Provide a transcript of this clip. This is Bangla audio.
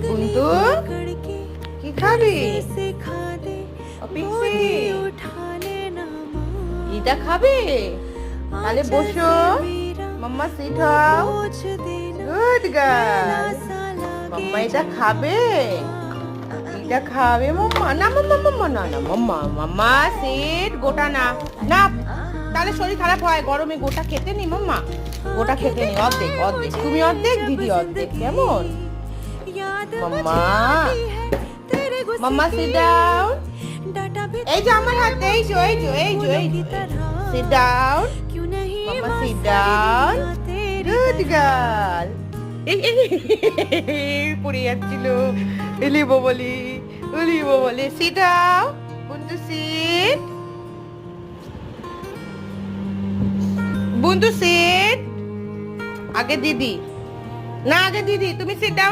বুন্টু কি খাবি? এটা খাবে? তাহলে বসো, মাম্মা সিট হও। Good girl. মাম্মা এটা খাবে? এটা খাবে মাম্মা? না মাম্মা, মাম্মা না না মাম্মা, মাম্মা সিট। গোটা না, না তাহলে শরীর খারাপ হয় গরমে। গোটা খেতে নি মাম্মা, গোটা খেতে নি। অর্ধেক অর্ধেক, তুমি অর্ধেক, দিদি অর্ধেক। কেমন মাম্মা? মাম্মা সিট ডাউন। এই যে আমার হাতে, এই যে এই যে এই যে এই sit down. Mamma sit down. Good girl. পড়ে যাচ্ছিল। লিবো বলি, লিবো বলি। Sit down Buntu, sit. Buntu sit. আগে দিদি, না আগে দিদি। তুমি সিট ডাউন।